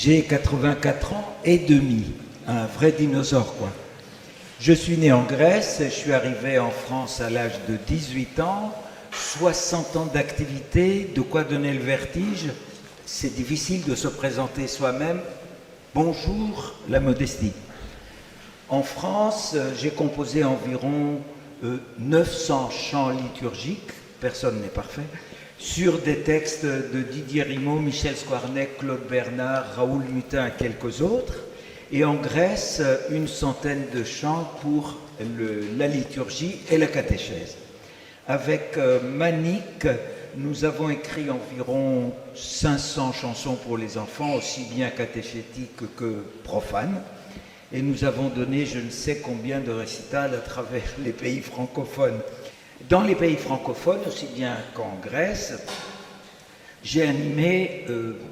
J'ai 84 ans et demi, un vrai dinosaure quoi. Je suis né en Grèce, je suis arrivé en France à l'âge de 18 ans, 60 ans d'activité, de quoi donner le vertige. C'est difficile de se présenter soi-même. Bonjour, la modestie. En France, j'ai composé environ 900 chants liturgiques, personne n'est parfait, sur des textes de Didier Rimbaud, Michel Squarnec, Claude Bernard, Raoul Mutin et quelques autres. Et en Grèce, une centaine de chants pour la liturgie et la catéchèse. Avec Manic, nous avons écrit environ 500 chansons pour les enfants, aussi bien catéchétiques que profanes. Et nous avons donné je ne sais combien de récitals à travers les pays francophones. Dans les pays francophones, aussi bien qu'en Grèce, j'ai animé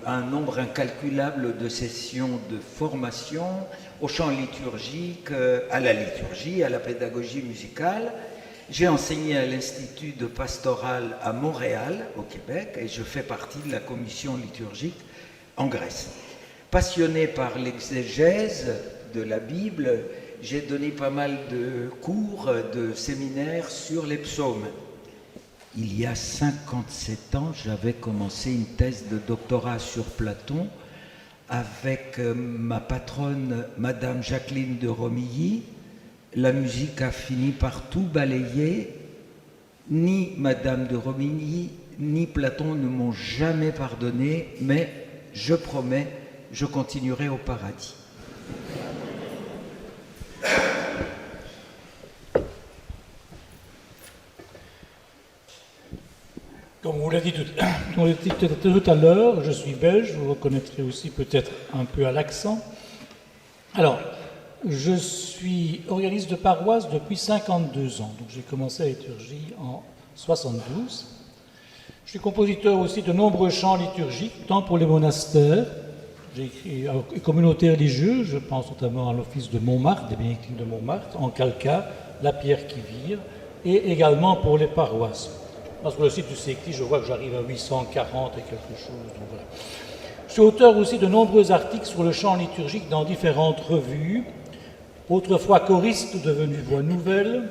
un nombre incalculable de sessions de formation au chant liturgique, à la liturgie, à la pédagogie musicale. J'ai enseigné à l'Institut de pastoral à Montréal, au Québec, et je fais partie de la commission liturgique en Grèce. Passionné par l'exégèse de la Bible, j'ai donné pas mal de cours, de séminaires sur les psaumes. Il y a 57 ans, j'avais commencé une thèse de doctorat sur Platon avec ma patronne, Madame Jacqueline de Romilly. La musique a fini par tout balayer. Ni Madame de Romilly, ni Platon ne m'ont jamais pardonné, mais je promets, je continuerai au paradis. Comme vous l'avez dit tout à l'heure, je suis belge, vous reconnaîtrez aussi peut-être un peu à l'accent. Alors, je suis organiste de paroisse depuis 52 ans, donc j'ai commencé la liturgie en 72. Je suis compositeur aussi de nombreux chants liturgiques, tant pour les monastères, j'ai écrit les communautés religieuses, je pense notamment à l'office de Montmartre, des bénédictines de Montmartre, en Calca, la pierre qui vire, et également pour les paroisses. Sur le site du CECLI, je vois que j'arrive à 840 et quelque chose. Donc voilà. Je suis auteur aussi de nombreux articles sur le chant liturgique dans différentes revues. Autrefois choriste devenu Voix Nouvelle,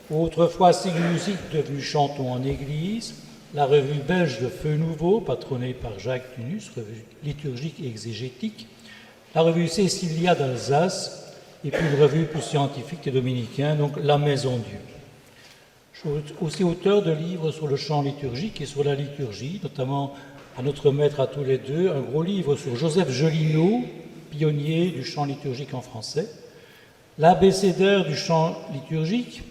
autrefois Musique devenu Chantons en Église, la revue belge de Feu Nouveau, patronnée par Jacques Tunus, revue liturgique et exégétique, la revue Cécilia d'Alsace, et puis une revue plus scientifique et dominicain, donc La Maison Dieu. Je suis aussi auteur de livres sur le chant liturgique et sur la liturgie, notamment à notre maître à tous les deux, un gros livre sur Joseph Jolineau, pionnier du chant liturgique en français, l'abécédaire du chant liturgique,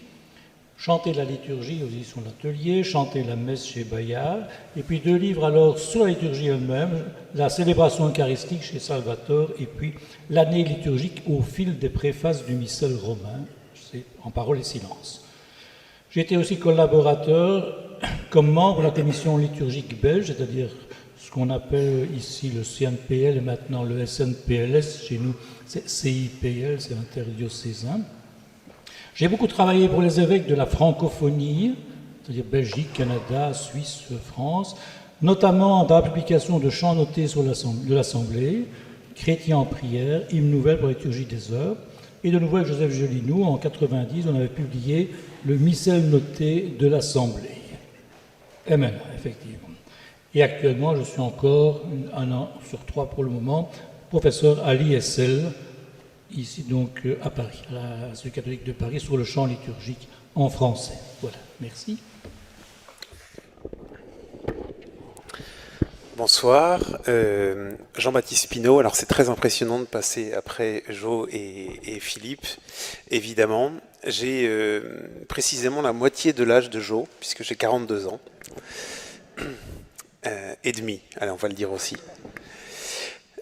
Chanter la liturgie aux éditions de l'Atelier, Chanter la messe chez Bayard, et puis 2 livres alors sur la liturgie elle-même, la célébration eucharistique chez Salvatore, et puis l'année liturgique au fil des préfaces du missel romain, c'est En parole et silence. J'ai été aussi collaborateur comme membre de la commission liturgique belge, c'est-à-dire ce qu'on appelle ici le CNPL et maintenant le SNPLS, chez nous c'est CIPL, c'est interdiocésain. J'ai beaucoup travaillé pour les évêques de la francophonie, c'est-à-dire Belgique, Canada, Suisse, France, notamment dans la publication de chants notés de l'Assemblée, Chrétiens en prière, hymne nouvelle pour la liturgie des heures, et de nouveau avec Joseph Jolineau, en 90, on avait publié le missel noté de l'Assemblée. Et maintenant, effectivement. Et actuellement, je suis encore, 1 an sur 3 pour le moment, professeur à l'ISL, ici donc à Paris, à l'Institut catholique de Paris, sur le chant liturgique en français. Voilà, merci. Bonsoir, Jean-Baptiste Pinault. Alors c'est très impressionnant de passer après Jo et Philippe, évidemment. J'ai précisément la moitié de l'âge de Jo, puisque j'ai 42 ans. Et demi, allez, on va le dire aussi.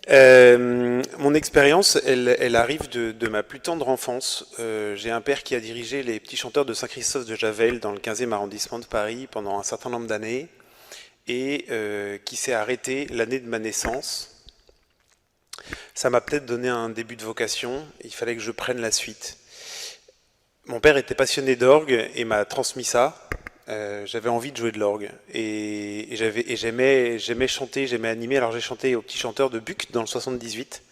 Mon expérience, elle arrive de ma plus tendre enfance. J'ai un père qui a dirigé les petits chanteurs de Saint-Christophe de Javel dans le 15e arrondissement de Paris pendant un certain nombre d'années et qui s'est arrêté l'année de ma naissance. Ça m'a peut-être donné un début de vocation, il fallait que je prenne la suite. Mon père était passionné d'orgue et m'a transmis ça. j'avais envie de jouer de l'orgue et j'aimais chanter, j'aimais animer. Alors j'ai chanté au Petit Chanteur de Buc dans le 78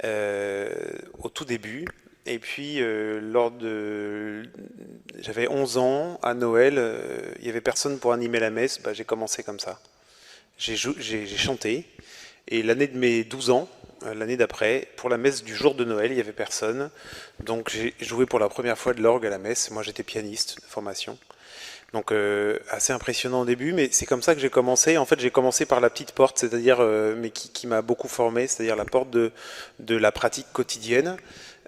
au tout début. Et puis j'avais 11 ans à Noël, il y avait personne pour animer la messe. J'ai commencé comme ça. J'ai chanté et l'année de mes 12 ans, l'année d'après, pour la messe du jour de Noël, il n'y avait personne. Donc j'ai joué pour la première fois de l'orgue à la messe. Moi j'étais pianiste de formation. Donc assez impressionnant au début, mais c'est comme ça que j'ai commencé. En fait, j'ai commencé par la petite porte, c'est-à-dire, mais qui m'a beaucoup formé, c'est-à-dire la porte de la pratique quotidienne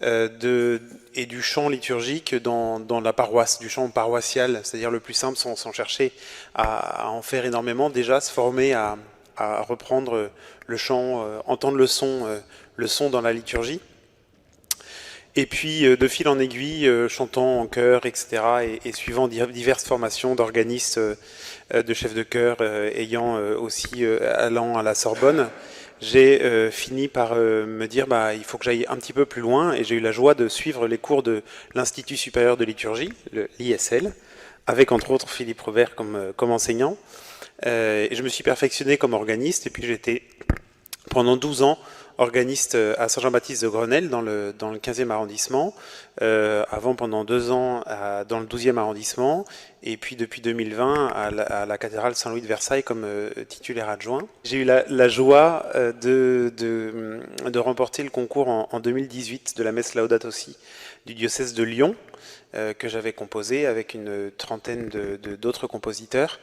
et du chant liturgique dans la paroisse, du chant paroissial, c'est-à-dire le plus simple, sans chercher à en faire énormément, déjà se former à reprendre le chant, entendre le son dans la liturgie. Et puis, de fil en aiguille, chantant en chœur, etc., et suivant diverses formations d'organistes, de chefs de chœur, allant à la Sorbonne, j'ai fini par me dire il faut que j'aille un petit peu plus loin, et j'ai eu la joie de suivre les cours de l'Institut supérieur de liturgie, l'ISL, avec entre autres Philippe Robert comme enseignant. Et je me suis perfectionné comme organiste, et puis j'étais pendant 12 ans organiste à Saint-Jean-Baptiste de Grenelle dans le 15e arrondissement, avant pendant 2 ans dans le 12e arrondissement, et puis depuis 2020 à la cathédrale Saint-Louis de Versailles comme titulaire adjoint. J'ai eu la joie de remporter le concours en 2018 de la messe Laudato Si du diocèse de Lyon, que j'avais composé avec une trentaine d'autres compositeurs.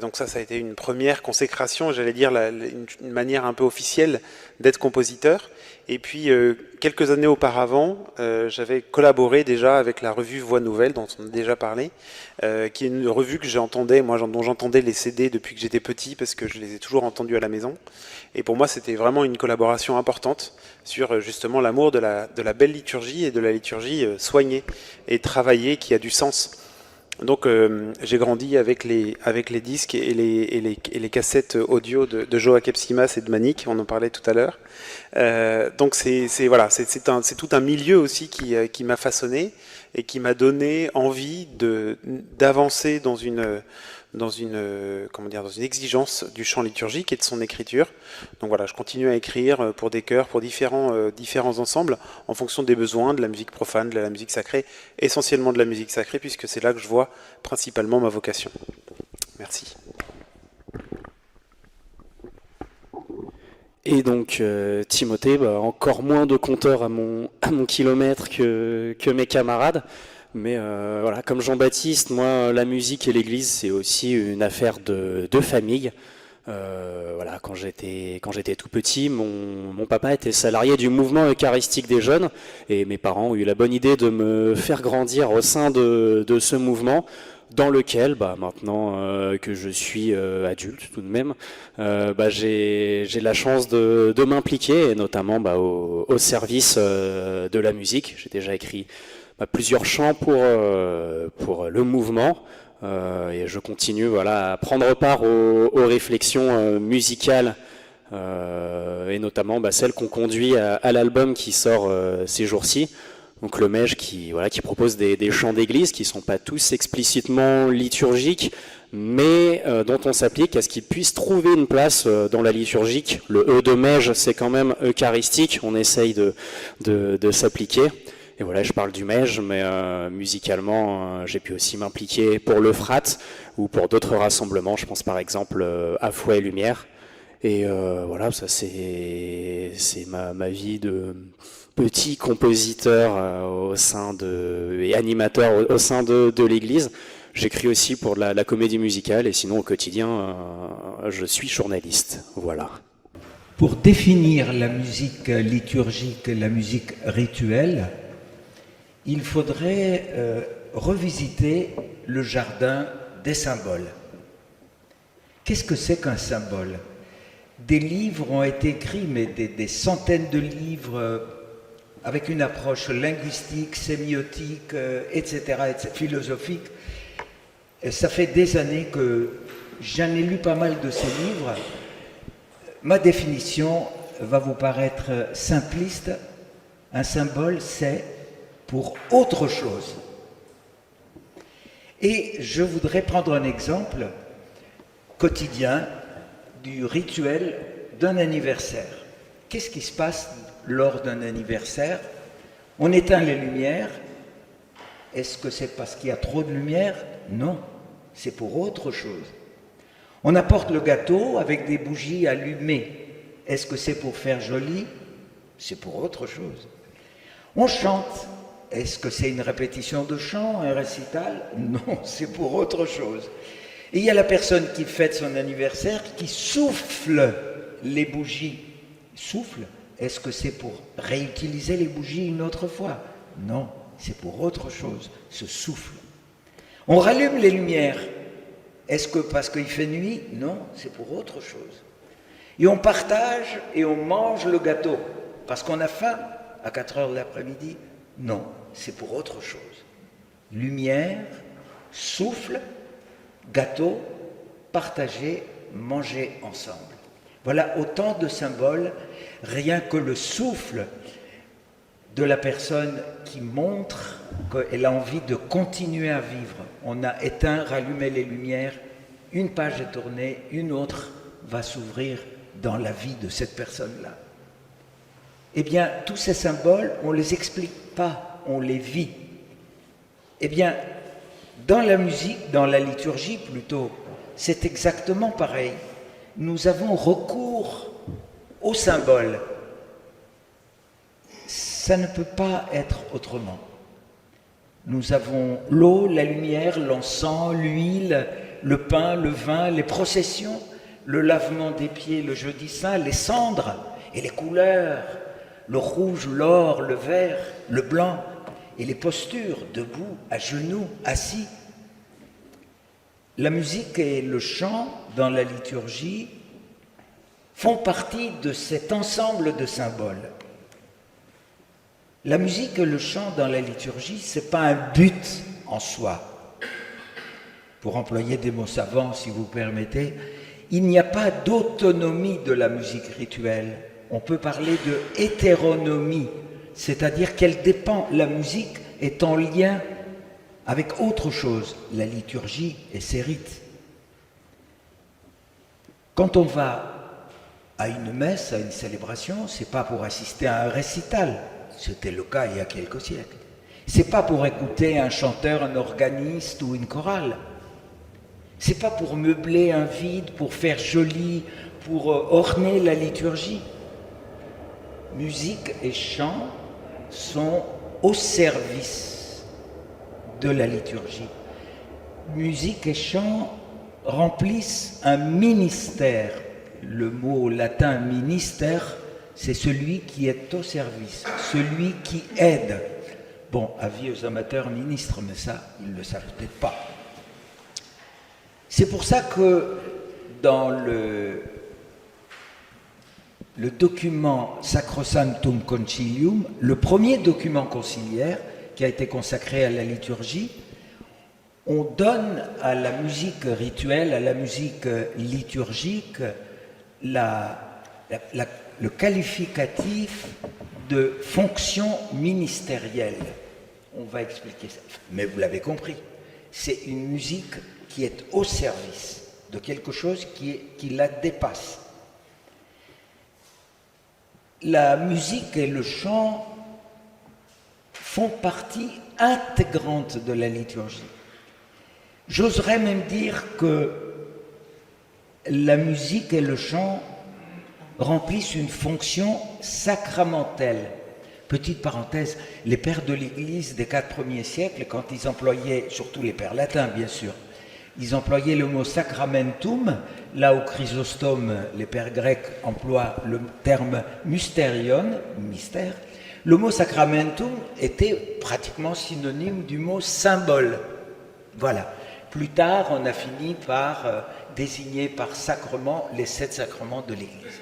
Donc ça a été une première consécration, j'allais dire une manière un peu officielle d'être compositeur. Et puis quelques années auparavant, j'avais collaboré déjà avec la revue Voix Nouvelle, dont on a déjà parlé, qui est une revue que dont j'entendais les CD depuis que j'étais petit, parce que je les ai toujours entendus à la maison. Et pour moi, c'était vraiment une collaboration importante sur justement l'amour de la belle liturgie et de la liturgie soignée et travaillée qui a du sens. Donc j'ai grandi avec les disques et les cassettes audio de Joachim Simas et de Manique, on en parlait tout à l'heure. Donc c'est tout un milieu aussi qui m'a façonné et qui m'a donné envie d'avancer dans une exigence du chant liturgique et de son écriture. Donc voilà, je continue à écrire pour des chœurs, pour différents ensembles, en fonction des besoins, de la musique profane, de la musique sacrée, essentiellement de la musique sacrée, puisque c'est là que je vois principalement ma vocation. Merci. Et donc Timothée, encore moins de compteurs à mon kilomètre que mes camarades. Mais voilà, comme Jean-Baptiste, moi, la musique et l'église, c'est aussi une affaire de famille. Voilà, quand j'étais tout petit, mon papa était salarié du mouvement eucharistique des jeunes, et mes parents ont eu la bonne idée de me faire grandir au sein de ce mouvement, dans lequel, maintenant que je suis adulte tout de même, j'ai la chance de m'impliquer, et notamment au service de la musique. J'ai déjà écrit plusieurs chants pour le mouvement, et je continue à prendre part aux réflexions musicales, et notamment celles qu'on conduit à l'album qui sort ces jours-ci. Donc le MEJ qui propose des chants d'église qui sont pas tous explicitement liturgiques, mais dont on s'applique à ce qu'ils puissent trouver une place dans la liturgique. Le E de MEJ, c'est quand même eucharistique, on essaye de s'appliquer. Et voilà, je parle du MEJ, mais musicalement, j'ai pu aussi m'impliquer pour le FRAT ou pour d'autres rassemblements. Je pense par exemple à Foi et Lumière. Et voilà, ça c'est ma vie de petit compositeur et animateur au sein de l'Église. J'écris aussi pour la comédie musicale, et sinon au quotidien, je suis journaliste. Voilà. Pour définir la musique liturgique, la musique rituelle, il faudrait revisiter le jardin des symboles. Qu'est-ce que c'est qu'un symbole ? Des livres ont été écrits, mais des centaines de livres avec une approche linguistique, sémiotique, etc., philosophique. Et ça fait des années que j'en ai lu pas mal de ces livres. Ma définition va vous paraître simpliste. Un symbole, c'est pour autre chose. Et je voudrais prendre un exemple quotidien du rituel d'un anniversaire. Qu'est-ce qui se passe lors d'un anniversaire? On éteint les lumières. Est-ce que c'est parce qu'il y a trop de lumière? Non, c'est pour autre chose. On apporte le gâteau avec des bougies allumées. Est-ce que c'est pour faire joli? C'est pour autre chose. On chante. Est-ce que c'est une répétition de chant, un récital? Non, c'est pour autre chose. Et il y a la personne qui fête son anniversaire qui souffle les bougies. Souffle. Est-ce que c'est pour réutiliser les bougies une autre fois? Non, c'est pour autre chose, ce souffle. On rallume les lumières. Est-ce que parce qu'il fait nuit? Non, c'est pour autre chose. Et on partage et on mange le gâteau parce qu'on a faim à 4 heures de l'après-midi? Non, c'est pour autre chose. Lumière, souffle, gâteau, partager, manger ensemble. Voilà autant de symboles, rien que le souffle de la personne qui montre qu'elle a envie de continuer à vivre. On a éteint, rallumé les lumières, une page est tournée, une autre va s'ouvrir dans la vie de cette personne-là. Eh bien, tous ces symboles, on ne les explique pas, on les vit. Eh bien, dans la musique, dans la liturgie plutôt, c'est exactement pareil. Nous avons recours aux symboles. Ça ne peut pas être autrement. Nous avons l'eau, la lumière, l'encens, l'huile, le pain, le vin, les processions, le lavement des pieds le jeudi saint, les cendres et les couleurs, le rouge, l'or, le vert, le blanc et les postures, debout, à genoux, assis. La musique et le chant dans la liturgie font partie de cet ensemble de symboles. La musique et le chant dans la liturgie, ce n'est pas un but en soi. Pour employer des mots savants, si vous permettez, il n'y a pas d'autonomie de la musique rituelle. On peut parler de hétéronomie, c'est-à-dire qu'elle dépend, la musique est en lien avec autre chose, la liturgie et ses rites. Quand on va à une messe, à une célébration, c'est pas pour assister à un récital, c'était le cas il y a quelques siècles. C'est pas pour écouter un chanteur, un organiste ou une chorale. C'est pas pour meubler un vide, pour faire joli, pour orner la liturgie. Musique et chant sont au service de la liturgie. Musique et chant remplissent un ministère. Le mot latin ministère, c'est celui qui est au service, celui qui aide. Bon, avis aux amateurs ministres, mais ça, ils ne le savent peut-être pas. C'est pour ça que dans le document Sacrosanctum Concilium, le premier document conciliaire qui a été consacré à la liturgie, on donne à la musique rituelle, à la musique liturgique, le qualificatif de fonction ministérielle. On va expliquer ça, mais vous l'avez compris, c'est une musique qui est au service de quelque chose qui la dépasse. La musique et le chant font partie intégrante de la liturgie. J'oserais même dire que la musique et le chant remplissent une fonction sacramentelle. Petite parenthèse, les pères de l'Église des 4 premiers siècles, quand ils employaient, surtout les pères latins bien sûr, ils employaient le mot sacramentum, là où Chrysostome, les pères grecs, emploient le terme mysterion, mystère. Le mot sacramentum était pratiquement synonyme du mot symbole. Voilà. Plus tard, on a fini par désigner par sacrement les 7 sacrements de l'Église.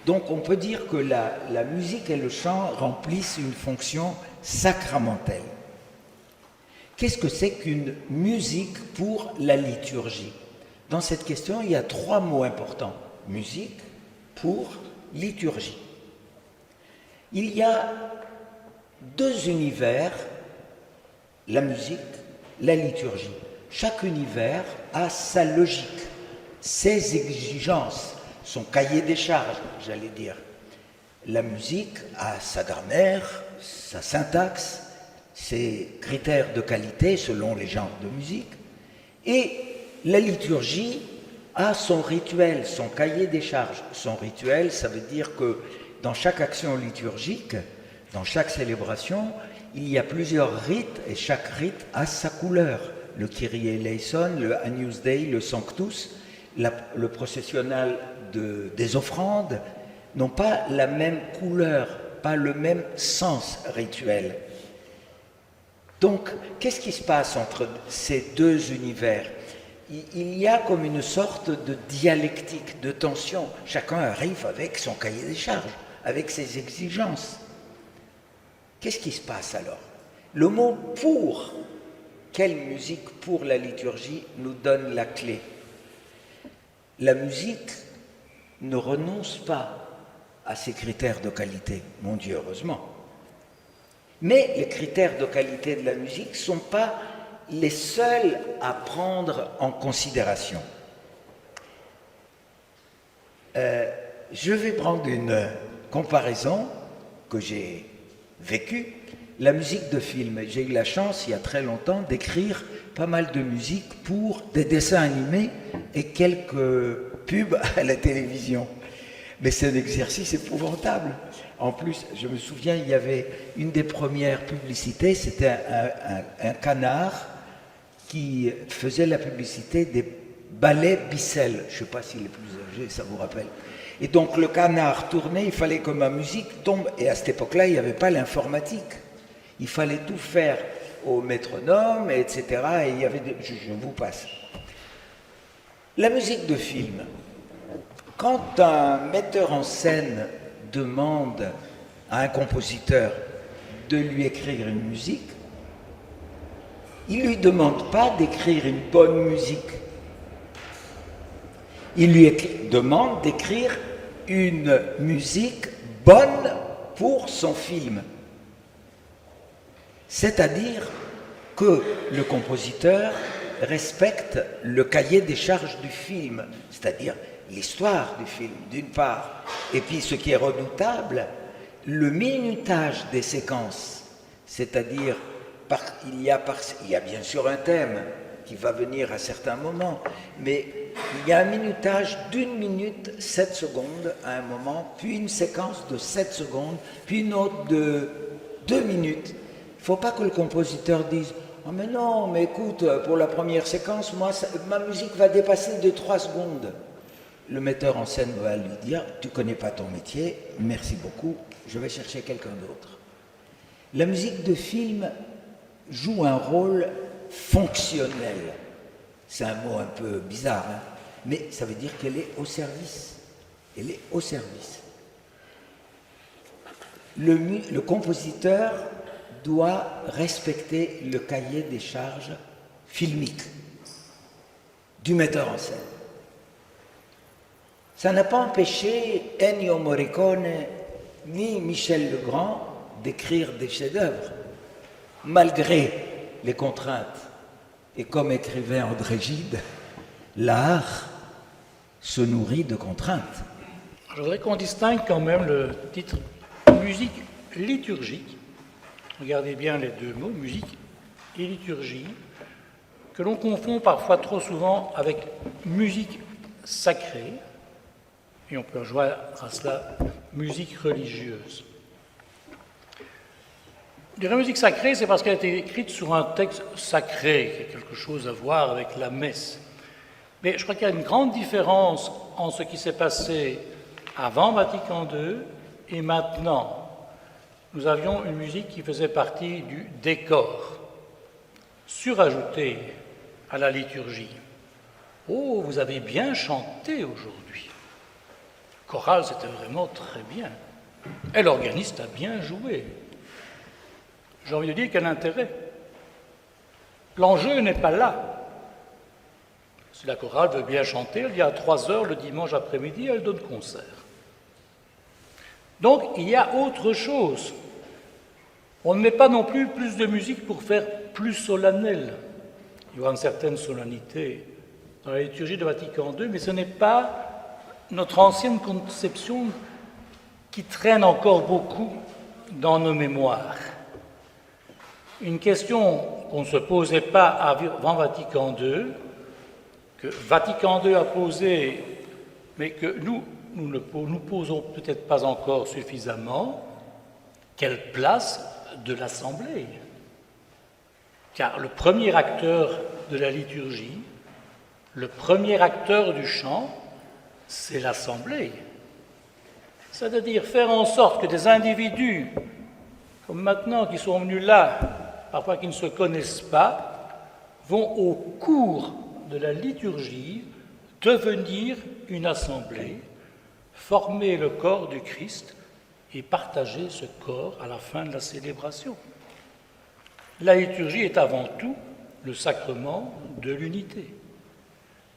Donc on peut dire que la musique et le chant remplissent une fonction sacramentelle. Qu'est-ce que c'est qu'une musique pour la liturgie? Dans cette question, il y a 3 mots importants. Musique pour liturgie. Il y a 2 univers, la musique, la liturgie. Chaque univers a sa logique, ses exigences, son cahier des charges, j'allais dire. La musique a sa grammaire, sa syntaxe, ses critères de qualité selon les genres de musique. Et la liturgie a son rituel, son cahier des charges. Son rituel, ça veut dire que dans chaque action liturgique, dans chaque célébration, il y a plusieurs rites et chaque rite a sa couleur. Le Kyrie eleison, le Agnus Dei, le Sanctus, le processionnal des offrandes n'ont pas la même couleur, pas le même sens rituel. Donc, qu'est-ce qui se passe entre ces deux univers? Il y a comme une sorte de dialectique, de tension. Chacun arrive avec son cahier des charges, avec ses exigences. Qu'est-ce qui se passe alors? Le mot « pour », quelle musique pour la liturgie nous donne la clé? La musique ne renonce pas à ses critères de qualité, mon Dieu, heureusement. Mais les critères de qualité de la musique ne sont pas les seuls à prendre en considération. Je vais prendre une comparaison que j'ai vécue. La musique de film. J'ai eu la chance, il y a très longtemps, d'écrire pas mal de musique pour des dessins animés et quelques pubs à la télévision. Mais c'est un exercice épouvantable. En plus, je me souviens, il y avait une des premières publicités, c'était un canard qui faisait la publicité des balais Bissell. Je ne sais pas si les plus âgés, ça vous rappelle. Et donc le canard tournait, il fallait que ma musique tombe. Et à cette époque-là, il n'y avait pas l'informatique. Il fallait tout faire au métronome, etc. Et il y avait je vous passe. La musique de film. Quand un metteur en scène demande à un compositeur de lui écrire une musique, il ne lui demande pas d'écrire une bonne musique. Il lui demande d'écrire une musique bonne pour son film. C'est-à-dire que le compositeur respecte le cahier des charges du film, c'est-à-dire l'histoire du film, d'une part, et puis ce qui est redoutable, le minutage des séquences, c'est-à-dire il y a bien sûr un thème qui va venir à certains moments, mais il y a un minutage d'1 minute 7 secondes à un moment, puis une séquence de 7 secondes, puis une autre de 2 minutes. Il ne faut pas que le compositeur dise « Oh mais non, mais écoute, pour la première séquence, ma musique va dépasser de 3 secondes. » Le metteur en scène va lui dire « Tu ne connais pas ton métier, merci beaucoup, je vais chercher quelqu'un d'autre. » La musique de film joue un rôle fonctionnel. C'est un mot un peu bizarre, hein, mais ça veut dire qu'elle est au service. Elle est au service. Le compositeur doit respecter le cahier des charges filmiques du metteur en scène. Ça n'a pas empêché Ennio Morricone ni Michel Legrand d'écrire des chefs-d'œuvre, malgré les contraintes. Et comme écrivait André Gide, l'art se nourrit de contraintes. Je voudrais qu'on distingue quand même le titre musique liturgique. Regardez bien les deux mots, musique et liturgie, que l'on confond parfois trop souvent avec musique sacrée, et on peut rejoindre à cela musique religieuse. Je dirais musique sacrée, c'est parce qu'elle a été écrite sur un texte sacré, qui a quelque chose à voir avec la messe. Mais je crois qu'il y a une grande différence en ce qui s'est passé avant Vatican II et maintenant. Nous avions une musique qui faisait partie du décor, surajoutée à la liturgie. Oh, vous avez bien chanté aujourd'hui. Le choral, c'était vraiment très bien. Et l'organiste a bien joué. J'ai envie de dire quel intérêt. L'enjeu n'est pas là. Si la chorale veut bien chanter, elle vient à 3 heures le dimanche après-midi, elle donne concert. Donc, il y a autre chose. On ne met pas non plus de musique pour faire plus solennel. il y aura une certaine solennité dans la liturgie de Vatican II, mais ce n'est pas notre ancienne conception qui traîne encore beaucoup dans nos mémoires. Une question qu'on ne se posait pas avant Vatican II, que Vatican II a posée, mais que nous ne nous posons peut-être pas encore suffisamment, quelle place de l'Assemblée? Car le premier acteur de la liturgie, le premier acteur du chant, c'est l'Assemblée. C'est-à-dire faire en sorte que des individus, comme maintenant, qui sont venus là, parfois qui ne se connaissent pas, vont au cours de la liturgie devenir une assemblée, former le corps du Christ et partager ce corps à la fin de la célébration. La liturgie est avant tout le sacrement de l'unité.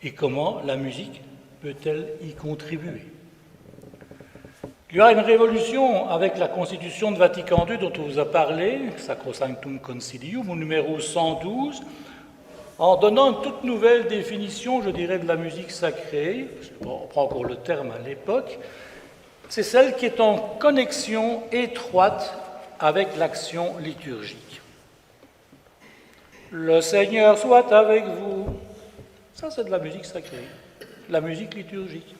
Et comment la musique peut-elle y contribuer? Il y aura une révolution avec la Constitution de Vatican II dont on vous a parlé, Sacrosanctum Concilium, au numéro 112, en donnant une toute nouvelle définition, je dirais, de la musique sacrée, on prend encore le terme à l'époque, c'est celle qui est en connexion étroite avec l'action liturgique. Le Seigneur soit avec vous. Ça, c'est de la musique sacrée, de la musique liturgique.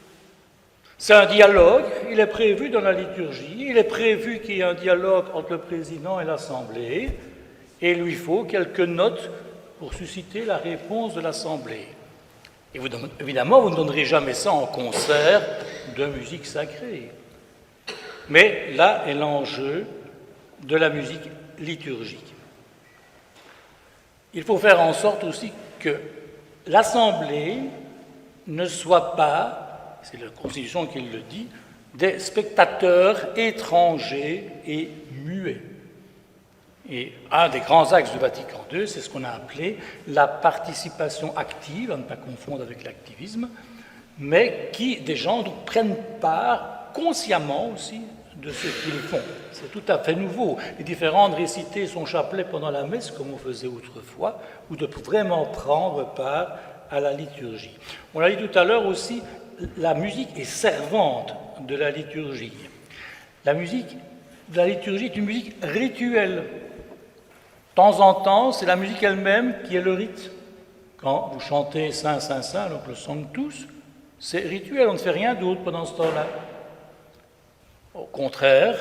C'est un dialogue, il est prévu dans la liturgie, il est prévu qu'il y ait un dialogue entre le président et l'Assemblée, et il lui faut quelques notes pour susciter la réponse de l'Assemblée. Et vous, évidemment, vous ne donnerez jamais ça en concert de musique sacrée. Mais là est l'enjeu de la musique liturgique. Il faut faire en sorte aussi que l'Assemblée ne soit pas, c'est la Constitution qui le dit, des spectateurs étrangers et muets. Et un des grands axes du Vatican II, c'est ce qu'on a appelé la participation active, à ne pas confondre avec l'activisme, mais qui, des gens prennent part consciemment aussi de ce qu'ils font. C'est tout à fait nouveau. Les différents de réciter son chapelet pendant la messe, comme on faisait autrefois, ou de vraiment prendre part à la liturgie. On l'a dit tout à l'heure aussi, la musique est servante de la liturgie. La musique de la liturgie est une musique rituelle. De temps en temps, c'est la musique elle-même qui est le rite. Quand vous chantez Saint, Saint, Saint, donc le Sanctus, c'est rituel, on ne fait rien d'autre pendant ce temps-là. Au contraire,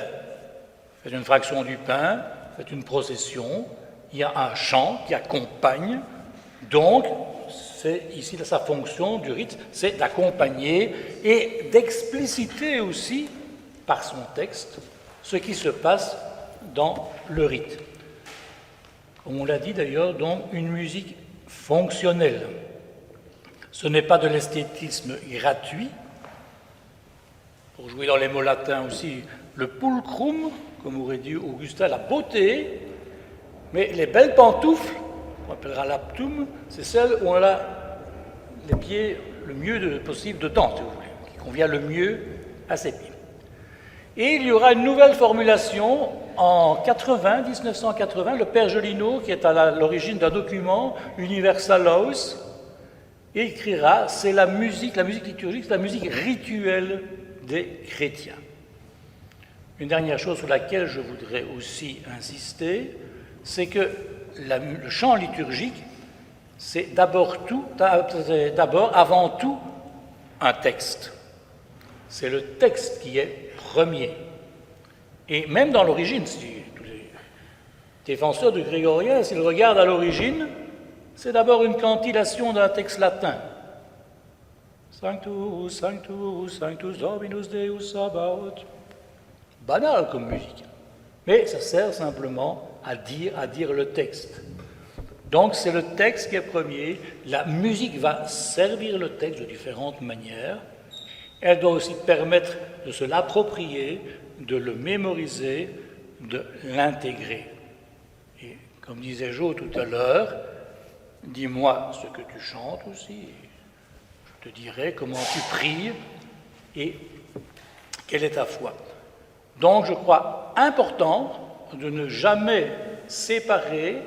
faites une fraction du pain, faites une procession, il y a un chant qui accompagne, donc c'est ici sa fonction du rite, c'est d'accompagner et d'expliciter aussi, par son texte, ce qui se passe dans le rite. Comme on l'a dit d'ailleurs, donc une musique fonctionnelle. Ce n'est pas de l'esthétisme gratuit. Pour jouer dans les mots latins aussi, le pulcrum, comme aurait dit Augustin, la beauté, mais les belles pantoufles, on appellera l'aptum, c'est celle où on a les pieds le mieux possible dedans, si vous voulez, qui convient le mieux à ses pieds. Et il y aura une nouvelle formulation en 1980, le père Jolino, qui est à l'origine d'un document, Universalos, écrira, c'est la musique liturgique, c'est la musique rituelle des chrétiens. Une dernière chose sur laquelle je voudrais aussi insister, c'est que le chant liturgique, c'est avant tout, un texte. C'est le texte qui est premier. Et même dans l'origine, si tous les défenseurs du grégorien, s'ils regardent à l'origine, c'est d'abord une cantillation d'un texte latin. Sanctus, Sanctus, Sanctus Dominus Deus Sabaoth. Banal comme musique. Mais ça sert simplement à dire le texte. Donc c'est le texte qui est premier. La musique va servir le texte de différentes manières. Elle doit aussi permettre de se l'approprier, de le mémoriser, de l'intégrer. Et comme disait Jo tout à l'heure, dis-moi ce que tu chantes aussi. Je te dirai comment tu pries et quelle est ta foi. Donc je crois important de ne jamais séparer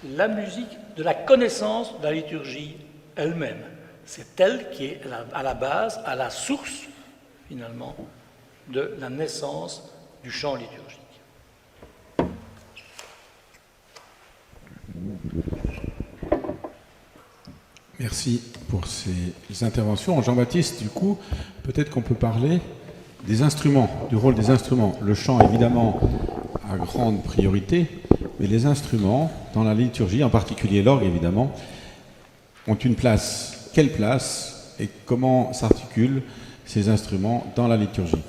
la musique de la connaissance de la liturgie elle-même. C'est elle qui est à la base, à la source, finalement, de la naissance du chant liturgique. Merci pour ces interventions. Jean-Baptiste, du coup, peut-être qu'on peut parler des instruments, du rôle des instruments. Le chant, évidemment, a grande priorité, mais les instruments, dans la liturgie, en particulier l'orgue, évidemment, ont une place. Quelle place et comment s'articulent ces instruments dans la liturgie ?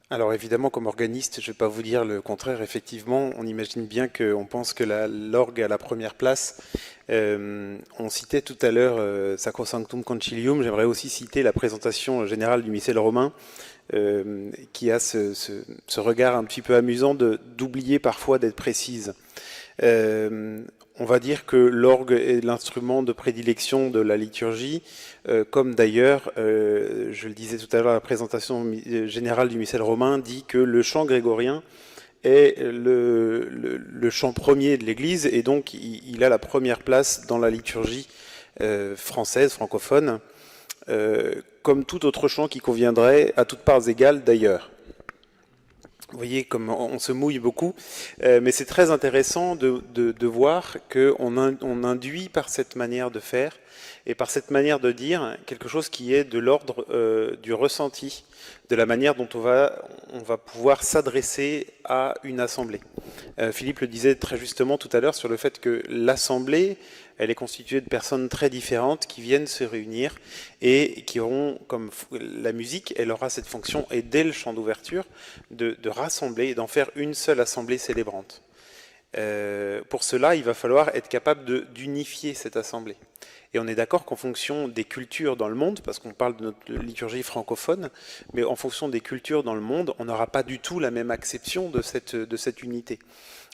Alors évidemment, comme organiste, je ne vais pas vous dire le contraire. Effectivement, on imagine bien qu'on pense que l'orgue a la première place. On citait tout à l'heure Sacrosanctum Concilium. J'aimerais aussi citer la présentation générale du missel romain, qui a ce regard un petit peu amusant d'oublier parfois d'être précise. On va dire que l'orgue est l'instrument de prédilection de la liturgie, comme d'ailleurs, je le disais tout à l'heure, la présentation générale du missel romain dit que le chant grégorien est le chant premier de l'Église, et donc il a la première place dans la liturgie française, francophone, comme tout autre chant qui conviendrait à toutes parts égales d'ailleurs. Vous voyez comme on se mouille beaucoup, mais c'est très intéressant de voir qu'on induit par cette manière de faire et par cette manière de dire quelque chose qui est de l'ordre du ressenti, de la manière dont on va pouvoir s'adresser à une assemblée. Philippe le disait très justement tout à l'heure sur le fait que l'assemblée, elle est constituée de personnes très différentes qui viennent se réunir et qui auront, comme la musique, elle aura cette fonction, et dès le chant d'ouverture, de rassembler et d'en faire une seule assemblée célébrante. Pour cela, il va falloir être capable d'unifier cette assemblée. Et on est d'accord qu'en fonction des cultures dans le monde, parce qu'on parle de notre liturgie francophone, mais en fonction des cultures dans le monde, on n'aura pas du tout la même acception de cette unité.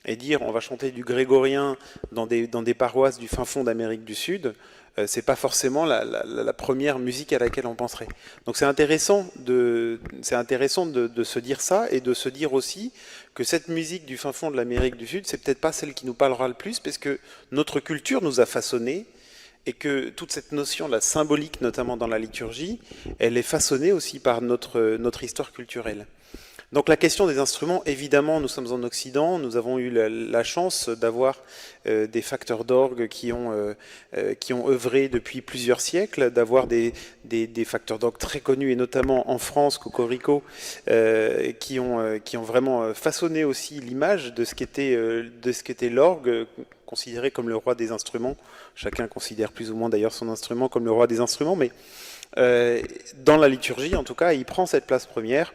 Et dire on va chanter du grégorien dans des paroisses du fin fond d'Amérique du Sud, c'est pas forcément la première musique à laquelle on penserait. Donc c'est intéressant de se dire ça, et de se dire aussi que cette musique du fin fond de l'Amérique du Sud, c'est peut-être pas celle qui nous parlera le plus, parce que notre culture nous a façonnés, et que toute cette notion, la symbolique notamment dans la liturgie, elle est façonnée aussi par notre histoire culturelle. Donc la question des instruments, évidemment, nous sommes en Occident, nous avons eu la chance d'avoir des facteurs d'orgue qui ont œuvré depuis plusieurs siècles, d'avoir des facteurs d'orgue très connus, et notamment en France, Cocorico, qui ont vraiment façonné aussi l'image de ce qu'était l'orgue, considéré comme le roi des instruments. Chacun considère plus ou moins d'ailleurs son instrument comme le roi des instruments, mais dans la liturgie, en tout cas, il prend cette place première.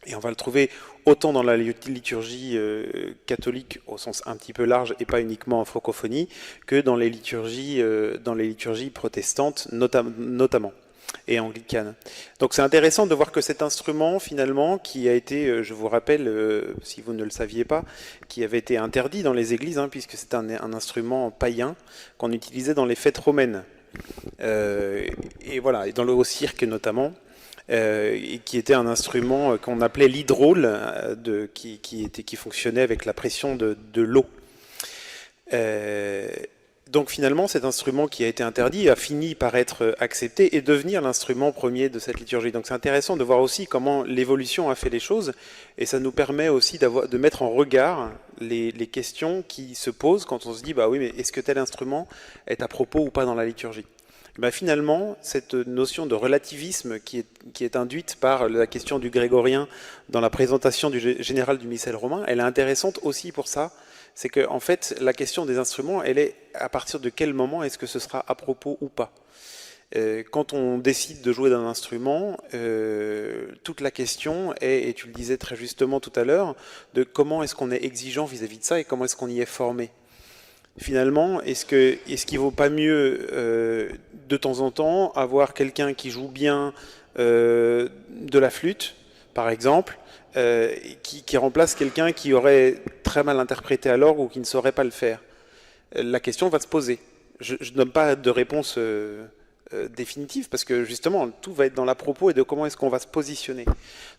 Et on va le trouver autant dans la liturgie catholique au sens un petit peu large et pas uniquement en francophonie, que dans les liturgies protestantes notamment, et anglicanes. Donc c'est intéressant de voir que cet instrument finalement, qui a été, je vous rappelle, si vous ne le saviez pas, qui avait été interdit dans les églises, puisque c'est un instrument païen qu'on utilisait dans les fêtes romaines, et voilà, et dans au cirque notamment. Et qui était un instrument qu'on appelait l'hydraule, qui fonctionnait avec la pression de l'eau. Donc finalement, cet instrument qui a été interdit a fini par être accepté et devenir l'instrument premier de cette liturgie. Donc c'est intéressant de voir aussi comment l'évolution a fait les choses, et ça nous permet aussi de mettre en regard les questions qui se posent quand on se dit, bah oui, mais est-ce que tel instrument est à propos ou pas dans la liturgie ? Ben finalement, cette notion de relativisme qui est induite par la question du grégorien dans la présentation générale du missel romain, elle est intéressante aussi pour ça. C'est que en fait, la question des instruments, elle est à partir de quel moment est-ce que ce sera à propos ou pas. Quand on décide de jouer d'un instrument, toute la question est, et tu le disais très justement tout à l'heure, de comment est-ce qu'on est exigeant vis-à-vis de ça et comment est-ce qu'on y est formé. Finalement, est-ce qu'il ne vaut pas mieux, de temps en temps, avoir quelqu'un qui joue bien de la flûte, par exemple, qui remplace quelqu'un qui aurait très mal interprété à l'orgue ou qui ne saurait pas le faire? La question va se poser. Je ne donne pas de réponse définitive, parce que justement, tout va être dans l'à-propos et de comment est-ce qu'on va se positionner.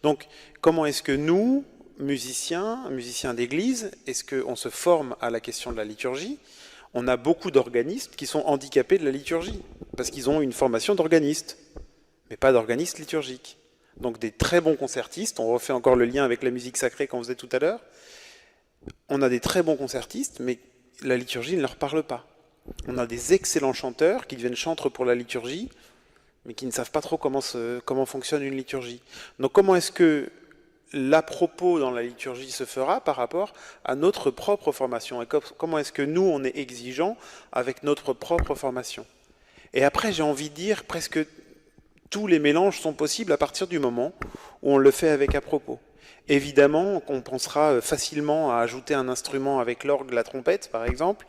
Donc, comment est-ce que nous, musiciens d'église, est-ce qu'on se forme à la question de la liturgie? On a beaucoup d'organistes qui sont handicapés de la liturgie, parce qu'ils ont une formation d'organiste, mais pas d'organiste liturgique. Donc des très bons concertistes, on refait encore le lien avec la musique sacrée qu'on faisait tout à l'heure, on a des très bons concertistes, mais la liturgie ne leur parle pas. On a des excellents chanteurs qui deviennent chantres pour la liturgie, mais qui ne savent pas trop comment fonctionne une liturgie. Donc comment est-ce que l'à-propos dans la liturgie se fera par rapport à notre propre formation? Et comment est-ce que nous, on est exigeants avec notre propre formation? Et après, j'ai envie de dire, presque tous les mélanges sont possibles à partir du moment où on le fait avec à-propos. Évidemment, on pensera facilement à ajouter un instrument avec l'orgue, la trompette, par exemple.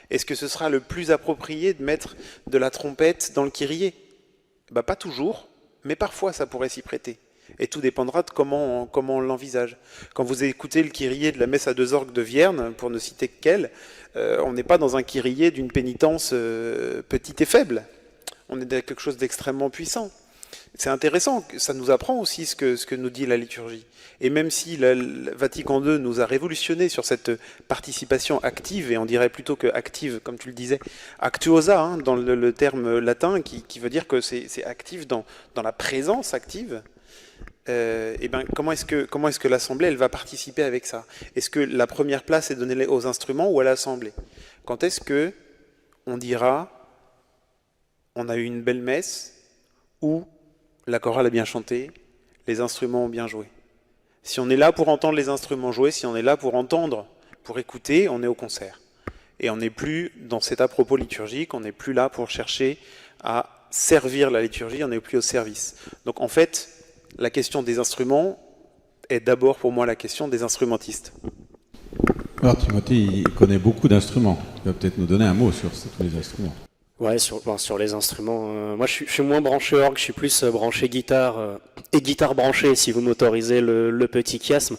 Est-ce que ce sera le plus approprié de mettre de la trompette dans le kyrié? Pas toujours, mais parfois ça pourrait s'y prêter. Et tout dépendra de comment on l'envisage. Quand vous écoutez le kyrié de la messe à 2 orgues de Vierne, pour ne citer qu'elle, on n'est pas dans un kyrié d'une pénitence petite et faible. On est dans quelque chose d'extrêmement puissant. C'est intéressant, ça nous apprend aussi ce que nous dit la liturgie. Et même si le Vatican II nous a révolutionné sur cette participation active, et on dirait plutôt que active, comme tu le disais, actuosa, hein, dans le terme latin, qui veut dire que c'est actif dans la présence active, comment est-ce que l'Assemblée elle va participer avec ça? Est-ce que la première place est donnée aux instruments ou à l'Assemblée? Quand est-ce que on dira on a eu une belle messe ou la chorale a bien chanté, les instruments ont bien joué? Si on est là pour entendre les instruments jouer, si on est là pour entendre, pour écouter, on est au concert. Et on n'est plus dans cet à-propos liturgique, on n'est plus là pour chercher à servir la liturgie, on n'est plus au service. Donc en fait, la question des instruments est d'abord pour moi la question des instrumentistes. Alors Timothée, il connaît beaucoup d'instruments. Il va peut-être nous donner un mot sur tous les instruments. Ouais, sur les instruments. Moi, je suis moins branché orgue, je suis plus branché guitare et guitare branchée, si vous m'autorisez le petit chiasme.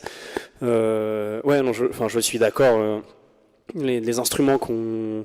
Je suis d'accord. Les instruments qu'on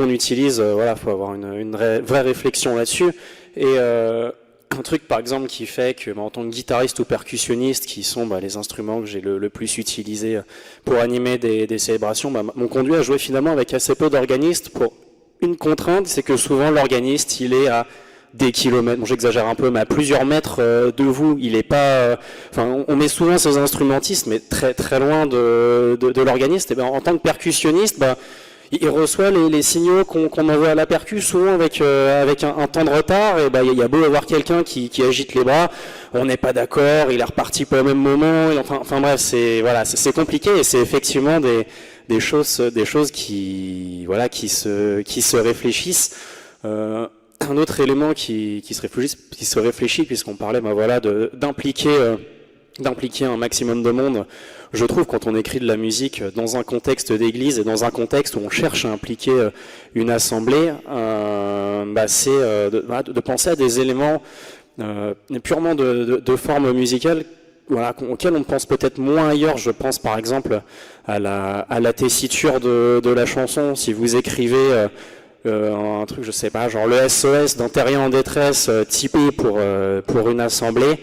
utilise, faut avoir une vraie réflexion là-dessus. Et un truc, par exemple, qui fait que, en tant que guitariste ou percussionniste, qui sont les instruments que j'ai le plus utilisés pour animer des célébrations, m'ont conduit à jouer finalement avec assez peu d'organistes pour une contrainte, c'est que souvent l'organiste, il est à des kilomètres, j'exagère un peu, mais à plusieurs mètres de vous. Il est pas, on met souvent ces instrumentistes, mais très très loin de l'organiste. Et en tant que percussionniste, il reçoit les signaux qu'on envoie à la percu, souvent avec un temps de retard. Et il y a beau avoir quelqu'un qui agite les bras, on n'est pas d'accord, il est reparti pas au même moment. Bref, c'est compliqué et c'est effectivement des choses qui se réfléchissent. Un autre élément qui se réfléchit, puisqu'on parlait d'impliquer un maximum de monde, je trouve, quand on écrit de la musique dans un contexte d'église et dans un contexte où on cherche à impliquer une assemblée, c'est de penser à des éléments purement de forme musicale, auquel on pense peut-être moins ailleurs. Je pense par exemple à la tessiture de la chanson. Si vous écrivez un truc, je sais pas, genre le SOS d'un terrien en détresse typé pour une assemblée,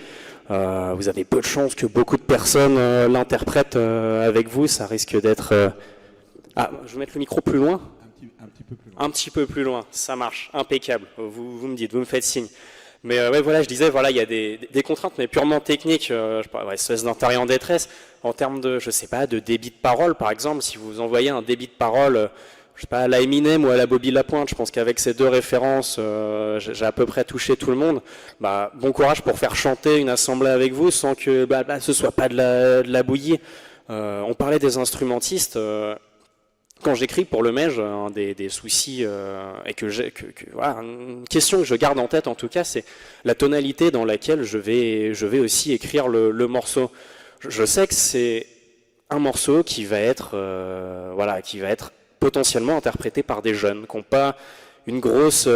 vous avez peu de chances que beaucoup de personnes l'interprètent avec vous. Ça risque d'être... je vais mettre le micro plus loin. Un petit peu plus loin. Un petit peu plus loin, ça marche, impeccable. Vous me dites, vous me faites signe. Mais je disais, il y a des contraintes, mais purement techniques. SOS d'un terrien en détresse, en termes de, de débit de parole, par exemple, si vous envoyez un débit de parole, à la Eminem ou à la Bobby Lapointe, je pense qu'avec ces deux références, j'ai à peu près touché tout le monde. Bon courage pour faire chanter une assemblée avec vous sans que ce soit pas de la bouillie. On parlait des instrumentistes. Quand j'écris pour le MEJ, un des soucis, et une question que je garde en tête en tout cas, c'est la tonalité dans laquelle je vais aussi écrire le morceau. Je sais que c'est un morceau qui va être potentiellement interprété par des jeunes qui n'ont pas une grosse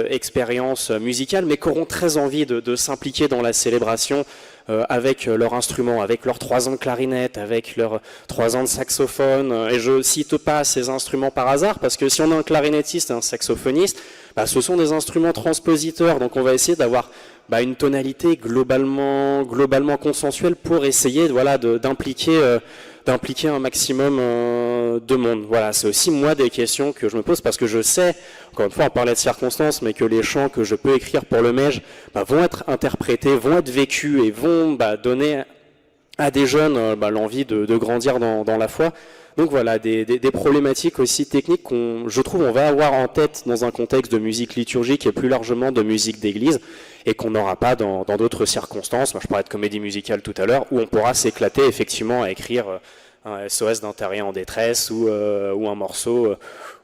expérience musicale, mais qui auront très envie de s'impliquer dans la célébration avec leur instrument, avec leurs 3 ans de clarinette, avec leurs 3 ans de saxophone. Et je cite pas ces instruments par hasard, parce que si on a un clarinettiste et un saxophoniste, ce sont des instruments transpositeurs, donc on va essayer d'avoir une tonalité globalement consensuelle pour essayer d'impliquer d'impliquer un maximum de monde. Voilà, c'est aussi moi des questions que je me pose parce que je sais, encore une fois on parlait de circonstances, mais que les chants que je peux écrire pour le MEJ vont être interprétés, vont être vécus et vont donner à des jeunes l'envie de grandir dans la foi. Donc voilà, des problématiques aussi techniques je trouve, on va avoir en tête dans un contexte de musique liturgique et plus largement de musique d'église, et qu'on n'aura pas dans d'autres circonstances. Moi, je parlais de comédie musicale tout à l'heure, où on pourra s'éclater effectivement à écrire un SOS d'un terrien en détresse ou un morceau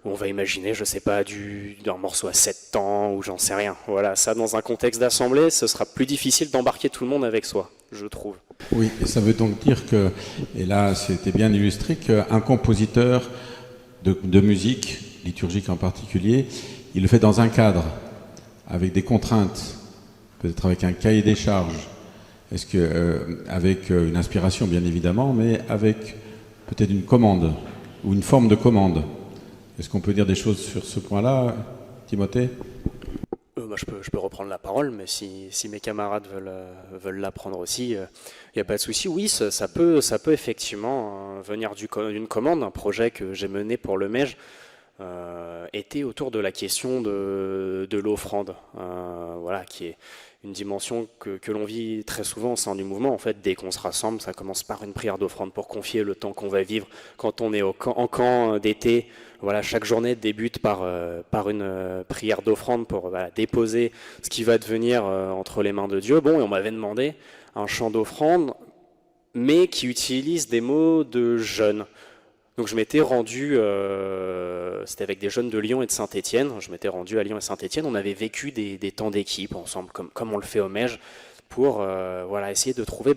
où on va imaginer, je sais pas, d'un morceau à 7 temps ou j'en sais rien. Voilà, ça dans un contexte d'assemblée, ce sera plus difficile d'embarquer tout le monde avec soi, je trouve. Oui, et ça veut donc dire que, et là c'était bien illustré, qu'un compositeur de musique, liturgique en particulier, il le fait dans un cadre, avec des contraintes, peut-être avec un cahier des charges, est-ce que, avec une inspiration bien évidemment, mais avec peut-être une commande, ou une forme de commande. Est-ce qu'on peut dire des choses sur ce point-là, Timothée ? Je peux reprendre la parole, mais si mes camarades veulent la prendre aussi, il n'y a pas de souci. Oui, ça peut effectivement venir d'une commande. Un projet que j'ai mené pour le MEJ était autour de la question de l'offrande, voilà, qui est une dimension que l'on vit très souvent au sein du mouvement. En fait, dès qu'on se rassemble, ça commence par une prière d'offrande pour confier le temps qu'on va vivre quand on est en camp d'été. Voilà, chaque journée débute par une prière d'offrande pour déposer ce qui va devenir entre les mains de Dieu. Bon, et on m'avait demandé un chant d'offrande, mais qui utilise des mots de jeûne. Donc je m'étais rendu, c'était avec des jeunes de Lyon et de Saint-Étienne, je m'étais rendu à Lyon et Saint-Étienne, on avait vécu des temps d'équipe ensemble, comme on le fait au MEJ, pour essayer de trouver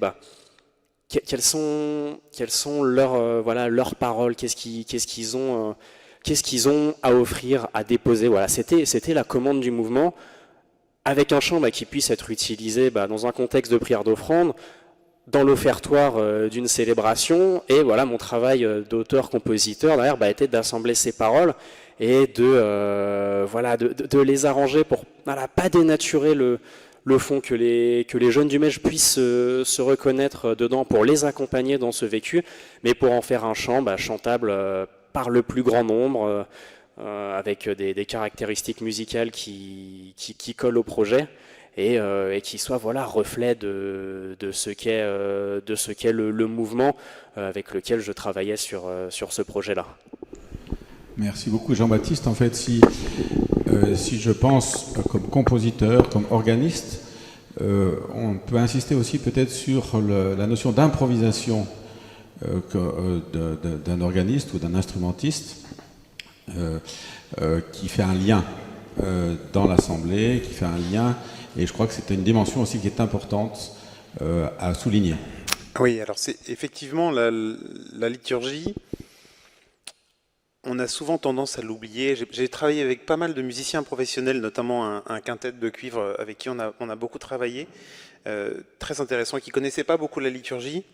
quelles sont leurs paroles, qu'est-ce qu'ils ont à offrir, à déposer. Voilà, c'était la commande du mouvement, avec un chant qui puisse être utilisé dans un contexte de prière d'offrande, dans l'offertoire d'une célébration. Et voilà, mon travail d'auteur-compositeur derrière était d'assembler ces paroles et de les arranger pour pas dénaturer le fond, que les jeunes du MEJ puissent se reconnaître dedans, pour les accompagner dans ce vécu, mais pour en faire un chant chantable par le plus grand nombre, avec des caractéristiques musicales qui collent au projet. Et qui soit reflet de ce qu'est le mouvement avec lequel je travaillais sur ce projet-là. Merci beaucoup Jean-Baptiste. En fait, si je pense comme compositeur, comme organiste, on peut insister aussi peut-être sur la notion d'improvisation d'un organiste ou d'un instrumentiste qui fait un lien dans l'assemblée, qui fait un lien. Et je crois que c'est une dimension aussi qui est importante à souligner. Oui, alors c'est effectivement la liturgie, on a souvent tendance à l'oublier. J'ai travaillé avec pas mal de musiciens professionnels, notamment un quintet de cuivre avec qui on a beaucoup travaillé, très intéressant, qui ne connaissaient pas beaucoup la liturgie.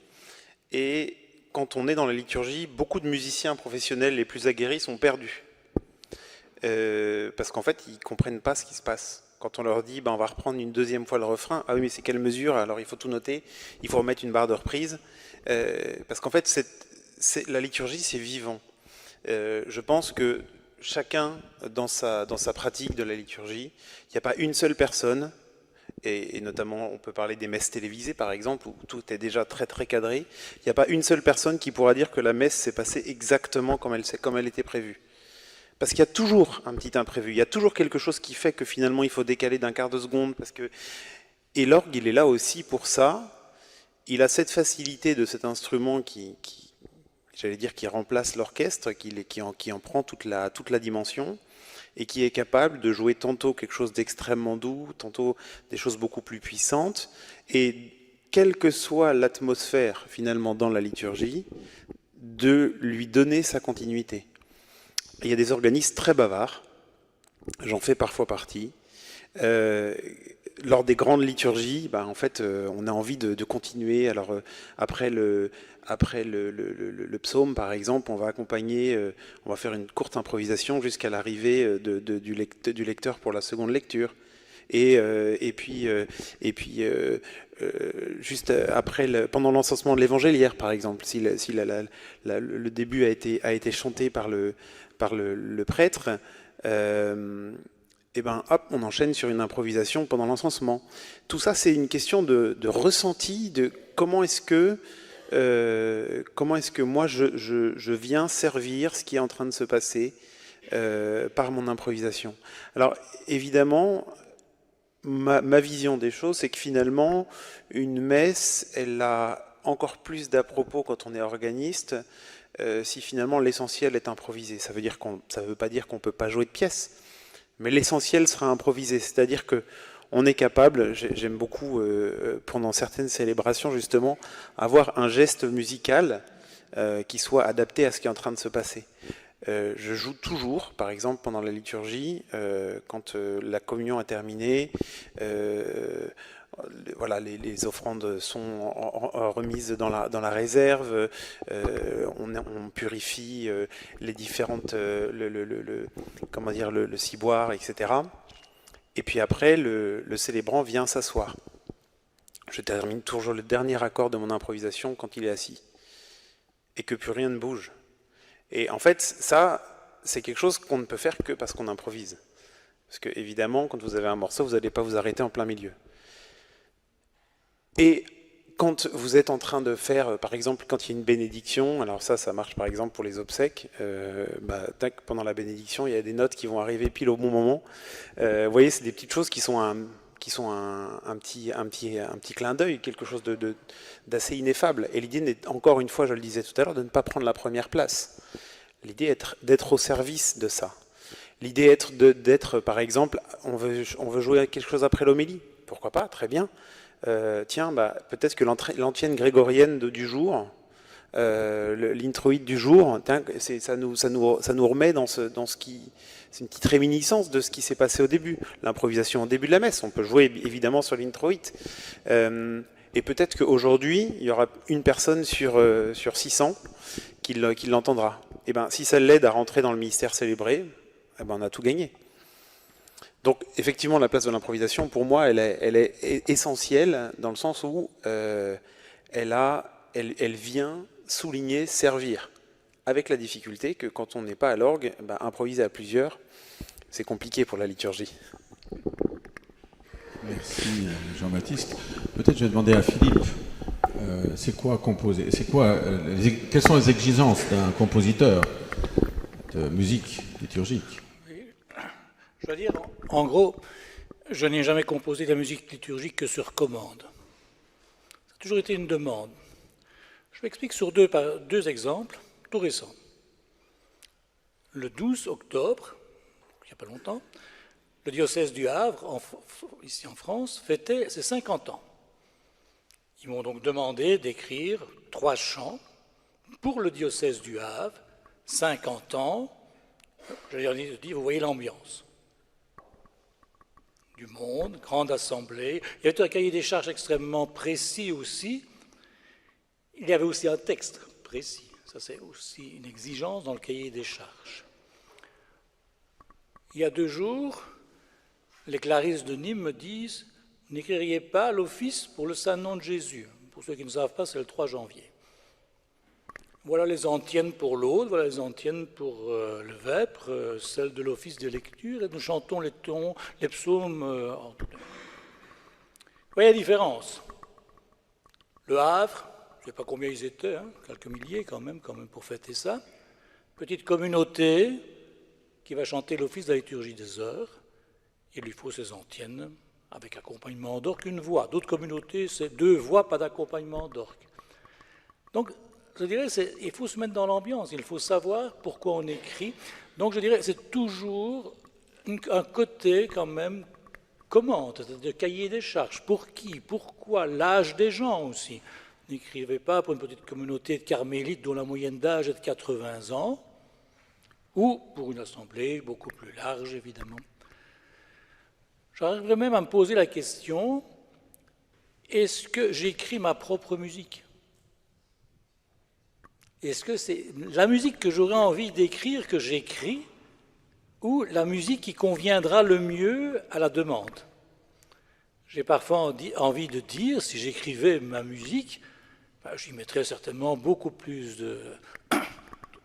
Et quand on est dans la liturgie, beaucoup de musiciens professionnels les plus aguerris sont perdus. Parce qu'en fait, ils ne comprennent pas ce qui se passe. Quand on leur dit on va reprendre une deuxième fois le refrain, ah oui mais c'est quelle mesure, alors il faut tout noter, il faut remettre une barre de reprise, parce qu'en fait la liturgie c'est vivant. Je pense que chacun dans sa pratique de la liturgie, il n'y a pas une seule personne, et notamment on peut parler des messes télévisées par exemple, où tout est déjà très très cadré, il n'y a pas une seule personne qui pourra dire que la messe s'est passée exactement comme elle était prévue. Parce qu'il y a toujours un petit imprévu, il y a toujours quelque chose qui fait que finalement il faut décaler d'un quart de seconde. Et l'orgue, il est là aussi pour ça. Il a cette facilité de cet instrument qui remplace l'orchestre, qui en prend toute la dimension, et qui est capable de jouer tantôt quelque chose d'extrêmement doux, tantôt des choses beaucoup plus puissantes. Et quelle que soit l'atmosphère finalement dans la liturgie, de lui donner sa continuité. Il y a des organistes très bavards, j'en fais parfois partie. Lors des grandes liturgies, en fait, on a envie de continuer. Alors, après le psaume, par exemple, on va accompagner, on va faire une courte improvisation jusqu'à l'arrivée du lecteur pour la seconde lecture. Juste après, pendant l'encensement de l'évangile hier, par exemple, si le début a été chanté par le prêtre, et ben hop, on enchaîne sur une improvisation pendant l'encensement. Tout ça, c'est une question de ressenti, de comment est-ce que moi je viens servir ce qui est en train de se passer par mon improvisation. Alors évidemment, ma vision des choses, c'est que finalement, une messe, elle a encore plus d'à propos quand on est organiste, si finalement l'essentiel est improvisé. Ça veut pas dire qu'on peut pas jouer de pièces, mais l'essentiel sera improvisé. C'est-à-dire que on est capable, j'aime beaucoup pendant certaines célébrations justement, avoir un geste musical qui soit adapté à ce qui est en train de se passer. Je joue toujours, par exemple pendant la liturgie, quand la communion est terminée, voilà, les offrandes sont remises dans la réserve, on purifie les différentes, le ciboire, etc. Et puis après, le célébrant vient s'asseoir. Je termine toujours le dernier accord de mon improvisation quand il est assis, et que plus rien ne bouge. Et en fait, ça, c'est quelque chose qu'on ne peut faire que parce qu'on improvise. Parce que, évidemment, quand vous avez un morceau, vous n'allez pas vous arrêter en plein milieu. Et quand vous êtes en train de faire, par exemple, quand il y a une bénédiction, alors ça marche par exemple pour les obsèques, pendant la bénédiction, il y a des notes qui vont arriver pile au bon moment. Vous voyez, c'est des petites choses qui sont un petit clin d'œil, quelque chose d'assez ineffable. Et l'idée n'est, encore une fois, je le disais tout à l'heure, de ne pas prendre la première place. L'idée est d'être au service de ça. L'idée est d'être, par exemple, on veut jouer quelque chose après l'homélie. Pourquoi pas, très bien. Peut-être que l'antienne grégorienne du jour, l'introïde du jour, ça nous remet dans ce qui... C'est une petite réminiscence de ce qui s'est passé au début, l'improvisation au début de la messe. On peut jouer évidemment sur l'introïde. Et peut-être qu'aujourd'hui, il y aura une personne sur 600 qui l'entendra. Et ben, si ça l'aide à rentrer dans le ministère célébré, eh ben, on a tout gagné. Donc effectivement, la place de l'improvisation, pour moi, elle est essentielle dans le sens où elle vient souligner, servir. Avec la difficulté que quand on n'est pas à l'orgue, improviser à plusieurs, c'est compliqué pour la liturgie. Merci Jean-Baptiste. Peut-être je vais demander à Philippe, c'est quoi composer ? Quelles sont les exigences d'un compositeur de musique liturgique ? Oui. Je dois dire, en gros, je n'ai jamais composé de la musique liturgique que sur commande. Ça a toujours été une demande. Je m'explique sur deux exemples tout récents. Le 12 octobre, il n'y a pas longtemps, le diocèse du Havre, ici en France, fêtait ses 50 ans. Ils m'ont donc demandé d'écrire 3 chants pour le diocèse du Havre, 50 ans. Je leur ai dit, vous voyez l'ambiance. Du monde, grande assemblée. Il y avait un cahier des charges extrêmement précis aussi. Il y avait aussi un texte précis. Ça, c'est aussi une exigence dans le cahier des charges. Il y a 2 jours, les clarisses de Nîmes me disent « N'écririez pas l'office pour le saint nom de Jésus ». Pour ceux qui ne savent pas, c'est le 3 janvier. Voilà les antiennes pour l'aude, voilà les antiennes pour le vêpres, celle de l'office de lecture, et nous chantons les psaumes. Vous voyez la différence. Le Havre, je ne sais pas combien ils étaient, quelques milliers quand même pour fêter ça. Petite communauté qui va chanter l'office de la liturgie des heures. Il lui faut ses antiennes avec accompagnement d'orgue, une voix. D'autres communautés, c'est 2 voix, pas d'accompagnement d'orgue. Donc, je dirais, il faut se mettre dans l'ambiance, il faut savoir pourquoi on écrit. Donc, je dirais, c'est toujours un côté quand même commande, c'est-à-dire cahier des charges. Pour qui ? Pourquoi ? L'âge des gens aussi. N'écrivez pas pour une petite communauté de carmélites dont la moyenne d'âge est de 80 ans, ou pour une assemblée beaucoup plus large, évidemment. J'arriverais même à me poser la question, est-ce que j'écris ma propre musique ? Est-ce que c'est la musique que j'aurais envie d'écrire que j'écris, ou la musique qui conviendra le mieux à la demande ? J'ai parfois envie de dire, si j'écrivais ma musique, j'y mettrais certainement beaucoup plus de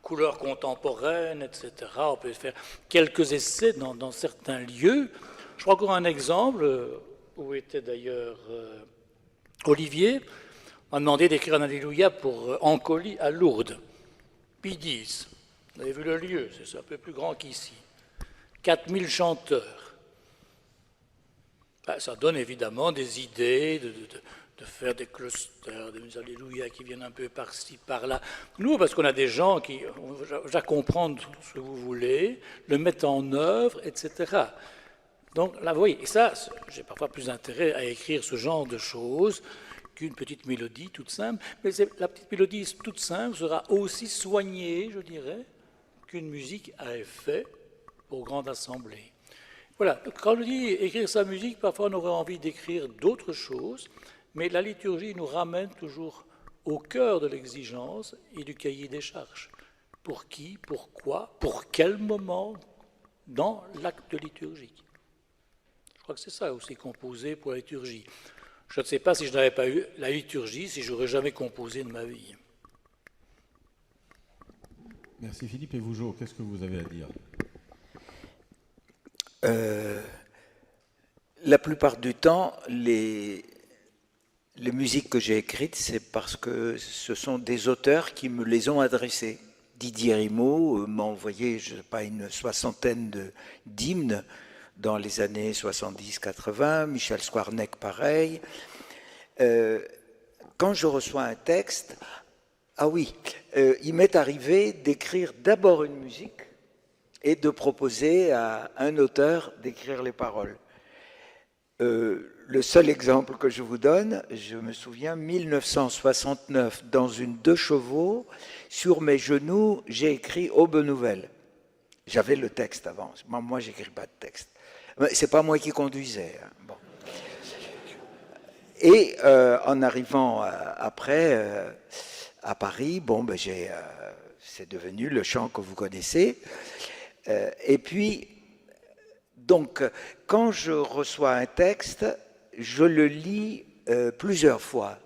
couleurs contemporaines, etc. On peut faire quelques essais dans certains lieux. Je crois encore un exemple, où était d'ailleurs Olivier, m'a demandé d'écrire un Alléluia pour Ancoli à Lourdes. Pidis, vous avez vu le lieu, c'est un peu plus grand qu'ici. 4000 chanteurs. Ça donne évidemment des idées de faire des clusters, des Alléluia qui viennent un peu par-ci, par-là. Nous, parce qu'on a des gens qui, à comprendre ce que vous voulez, le mettent en œuvre, etc. Donc là, vous voyez, et ça, j'ai parfois plus intérêt à écrire ce genre de choses qu'une petite mélodie toute simple. Mais la petite mélodie toute simple sera aussi soignée, je dirais, qu'une musique à effet pour grande assemblée. Voilà, quand je dis écrire sa musique, parfois on aurait envie d'écrire d'autres choses, mais la liturgie nous ramène toujours au cœur de l'exigence et du cahier des charges. Pour qui, pourquoi, pour quel moment dans l'acte liturgique. Je crois que c'est ça aussi, composer pour la liturgie. Je ne sais pas si je n'avais pas eu la liturgie, si j'aurais jamais composé de ma vie. Merci Philippe. Et vous, Jo, qu'est-ce que vous avez à dire? La plupart du temps, les musiques que j'ai écrites, c'est parce que ce sont des auteurs qui me les ont adressées. Didier Rimaud m'a envoyé, je sais pas, une soixantaine d'hymnes dans les années 70-80, Michel Squarneck pareil. Quand je reçois un texte, il m'est arrivé d'écrire d'abord une musique et de proposer à un auteur d'écrire les paroles. Le seul exemple que je vous donne, je me souviens, 1969, dans une 2 chevaux, sur mes genoux, j'ai écrit Aube nouvelle. J'avais le texte avant. Moi, j'écris pas de texte. C'est pas moi qui conduisais. Hein. Bon. Et en arrivant après à Paris, c'est devenu le chant que vous connaissez. Et puis, donc, quand je reçois un texte, je le lis plusieurs fois.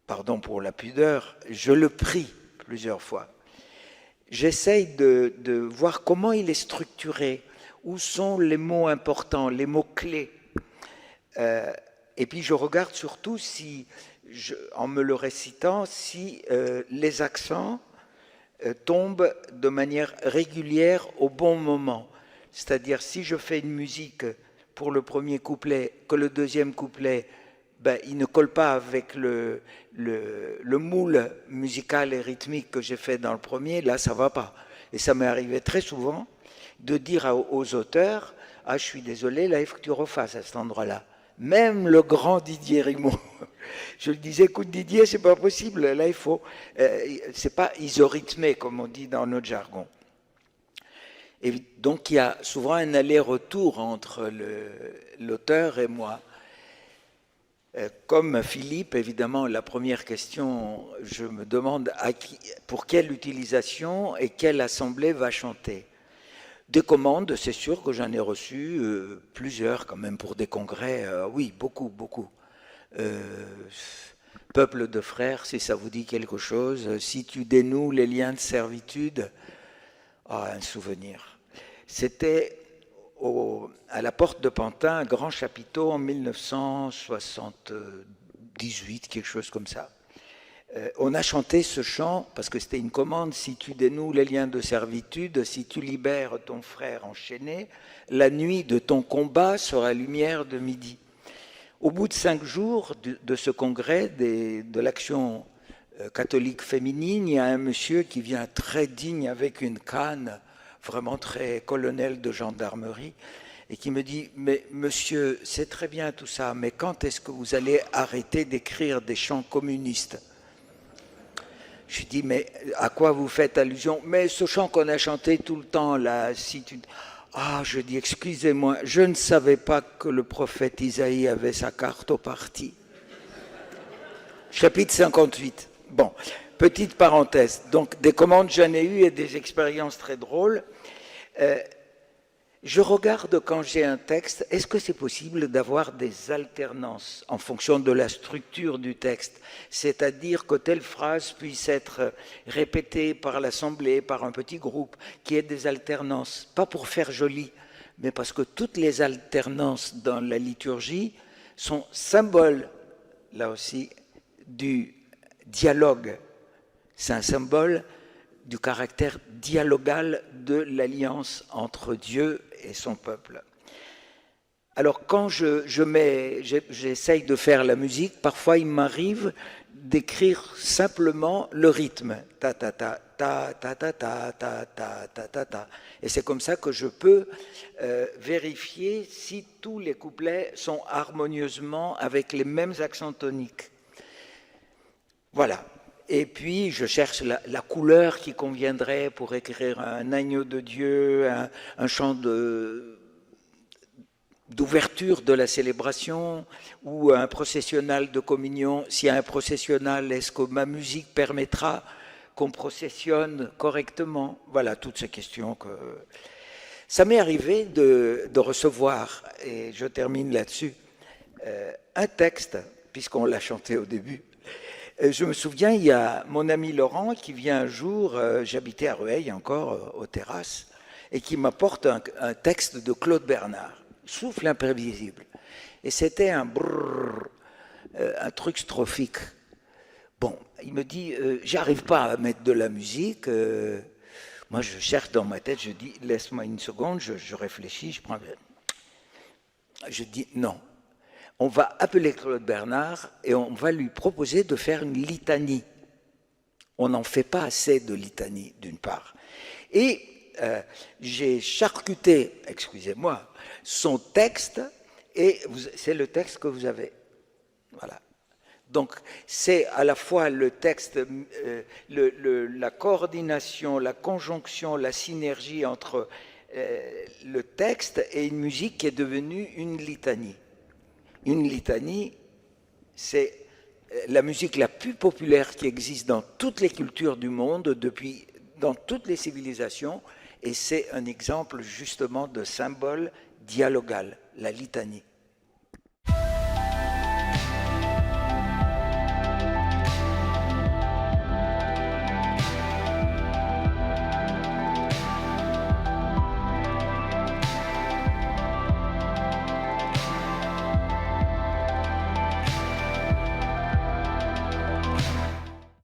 Pardon pour la pudeur, je le prie plusieurs fois. J'essaye de voir comment il est structuré, où sont les mots importants, les mots clés. Et puis je regarde surtout en me le récitant, si les accents tombent de manière régulière au bon moment. C'est-à-dire si je fais une musique pour le premier couplet, que le deuxième couplet, il ne colle pas avec le moule musical et rythmique que j'ai fait dans le premier, là ça va pas. Et ça m'est arrivé très souvent de dire aux auteurs, je suis désolé, là il faut que tu refasses à cet endroit-là. Même le grand Didier Rimaud, je lui disais, écoute Didier, c'est pas possible, là il faut, c'est pas isorythmé comme on dit dans notre jargon. Et donc il y a souvent un aller-retour entre l'auteur et moi. Comme Philippe, évidemment, la première question, je me demande pour quelle utilisation et quelle assemblée va chanter. Des commandes, c'est sûr que j'en ai reçu plusieurs quand même pour des congrès, oui, beaucoup. Peuple de frères, si ça vous dit quelque chose, si tu dénoues les liens de servitude, un souvenir. C'était à la porte de Pantin, un grand chapiteau en 1978, quelque chose comme ça. On a chanté ce chant parce que c'était une commande. Si tu dénoues les liens de servitude, si tu libères ton frère enchaîné, la nuit de ton combat sera lumière de midi. Au bout de 5 jours de ce congrès de l'action catholique féminine, il y a un monsieur qui vient très digne avec une canne, vraiment très colonel de gendarmerie, et qui me dit « Mais monsieur, c'est très bien tout ça, mais quand est-ce que vous allez arrêter d'écrire des chants communistes ?» Je lui dis, mais à quoi vous faites allusion? Mais ce chant qu'on a chanté tout le temps, là, si tu... je dis, excusez-moi, je ne savais pas que le prophète Isaïe avait sa carte au parti. Chapitre 58. Bon, petite parenthèse. Donc, des commandes, j'en ai eu et des expériences très drôles. je regarde quand j'ai un texte, est-ce que c'est possible d'avoir des alternances en fonction de la structure du texte? C'est-à-dire que telle phrase puisse être répétée par l'assemblée, par un petit groupe, qu'il y ait des alternances, pas pour faire joli, mais parce que toutes les alternances dans la liturgie sont symboles, là aussi, du dialogue. C'est un symbole du caractère dialogal de l'alliance entre Dieu et son peuple. Alors quand j'essaye de faire la musique, parfois il m'arrive d'écrire simplement le rythme, ta ta ta ta ta ta ta ta ta ta ta ta, et c'est comme ça que je peux vérifier si tous les couplets sont harmonieusement avec les mêmes accents toniques. Voilà. Et puis, je cherche la couleur qui conviendrait pour écrire un agneau de Dieu, un chant d'ouverture de la célébration ou un processionnal de communion. S'il y a un processionnal, est-ce que ma musique permettra qu'on processionne correctement? Voilà, toutes ces questions que... Ça m'est arrivé de recevoir, et je termine là-dessus, un texte, puisqu'on l'a chanté au début. Je me souviens, il y a mon ami Laurent qui vient un jour, j'habitais à Rueil encore, aux terrasses, et qui m'apporte un texte de Claude Bernard, Souffle imprévisible. Et c'était un brrr, un truc strophique. Bon, il me dit, j'arrive pas à mettre de la musique. Moi, je cherche dans ma tête, je dis, laisse-moi une seconde, je réfléchis, je prends... Je dis, non. On va appeler Claude Bernard et on va lui proposer de faire une litanie. On n'en fait pas assez de litanie, d'une part. Et j'ai charcuté, excusez-moi, son texte, et c'est le texte que vous avez. Voilà. Donc, c'est à la fois le texte, la coordination, la conjonction, la synergie entre le texte et une musique qui est devenue une litanie. Une litanie, c'est la musique la plus populaire qui existe dans toutes les cultures du monde, dans toutes les civilisations, et c'est un exemple justement de symbole dialogal, la litanie.